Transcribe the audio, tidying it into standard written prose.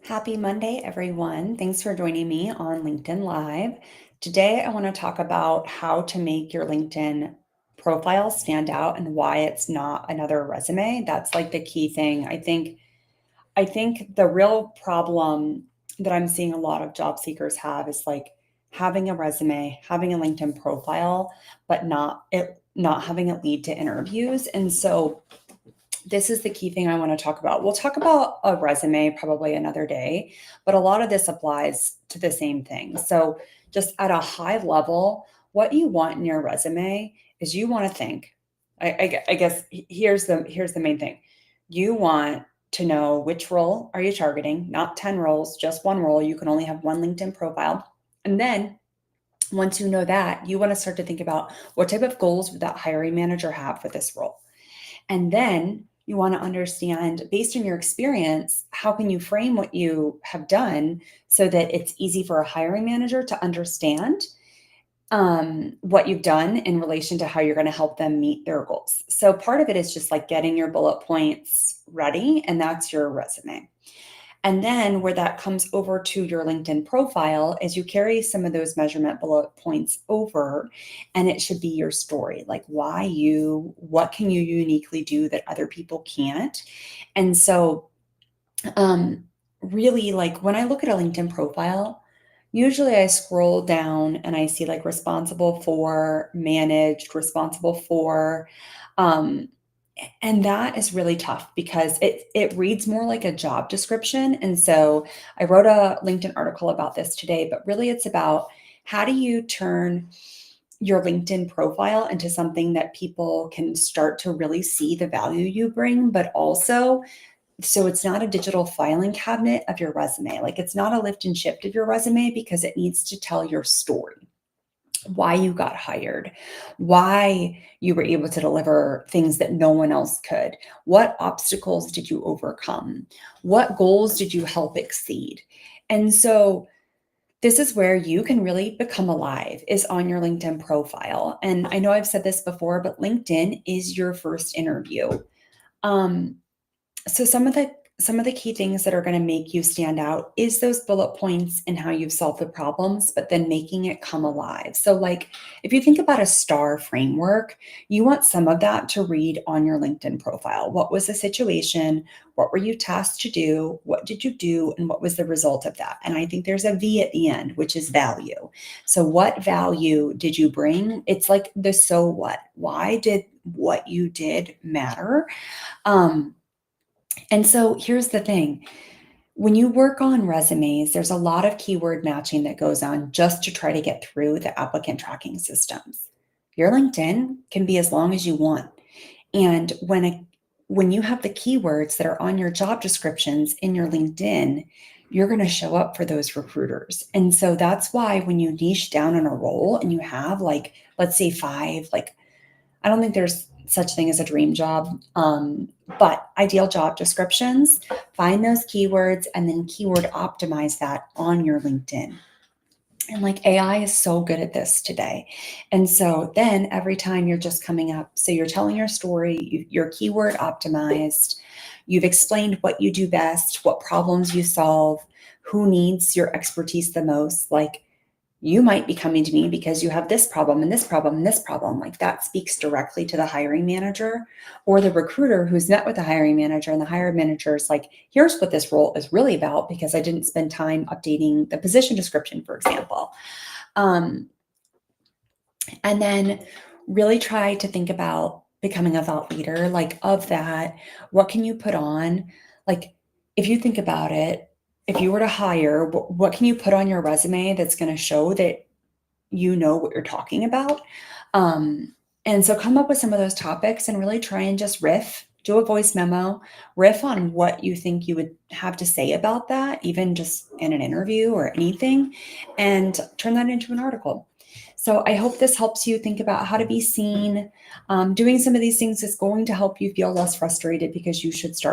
Happy Monday, everyone. Thanks for joining me on LinkedIn Live. Today, I want to talk about how to make your LinkedIn profile stand out and why it's not another resume. That's like the key thing. I think the real problem that I'm seeing a lot of job seekers have is like having a resume, having a LinkedIn profile, but not having it lead to interviews. And so this is the key thing I want to talk about. We'll talk about a resume probably another day, but a lot of this applies to the same thing. So, just at a high level, what you want in your resume is you want to think. I guess here's the main thing. You want to know which role are you targeting, not 10 roles, just one role. You can only have one LinkedIn profile. And then once you know that, you want to start to think about what type of goals would that hiring manager have for this role. And then you want to understand, based on your experience, how can you frame what you have done so that it's easy for a hiring manager to understand what you've done in relation to how you're going to help them meet their goals. So part of it is just like getting your bullet points ready, and that's your resume. And then where that comes over to your LinkedIn profile is you carry some of those measurement bullet points over, and it should be your story. Like why you, what can you uniquely do that other people can't? And so really like when I look at a LinkedIn profile, usually I scroll down and I see like responsible for, managed, responsible for, um, and that is really tough because it reads more like a job description. And so I wrote a LinkedIn article about this today, but really it's about how do you turn your LinkedIn profile into something that people can start to really see the value you bring, but also so it's not a digital filing cabinet of your resume. Like it's not a lift and shift of your resume because it needs to tell your story, why you got hired, why you were able to deliver things that no one else could. What obstacles did you overcome? What goals did you help exceed? And so this is where you can really become alive is on your LinkedIn profile. And I know I've said this before, but LinkedIn is your first interview. Um, so some of the key things that are going to make you stand out is those bullet points and how you've solved the problems, but then making it come alive. So like if you think about a star framework, you want some of that to read on your LinkedIn profile. What was the situation? What were you tasked to do? What did you do? And what was the result of that? And I think there's a V at the end, which is value. So what value did you bring? It's like the so what? Why did what you did matter? Um, and so here's the thing. When you work on resumes, there's a lot of keyword matching that goes on just to try to get through the applicant tracking systems. Your LinkedIn can be as long as you want. And when you have the keywords that are on your job descriptions in your LinkedIn, you're going to show up for those recruiters. And so that's why when you niche down on a role and you have like, let's say five, like I don't think there's such thing as a dream job, but ideal job descriptions, find those keywords and then keyword optimize that on your LinkedIn. And like AI is so good at this today. And so then every time you're just coming up, so you're telling your story, you're keyword optimized, you've explained what you do best, what problems you solve, who needs your expertise the most. Like you might be coming to me because you have this problem and this problem and this problem. Like that speaks directly to the hiring manager or the recruiter who's met with the hiring manager. And the hiring manager is like, here's what this role is really about because I didn't spend time updating the position description, for example. Um, and then really try to think about becoming a thought leader, like of that, what can you put on? Like if you think about it, if you were to hire, what can you put on your resume that's going to show that you know what you're talking about? Um, and so come up with some of those topics and really try and just riff, do a voice memo, riff on what you think you would have to say about that, even just in an interview or anything, and turn that into an article. So I hope this helps you think about how to be seen. Doing some of these things is going to help you feel less frustrated because you should start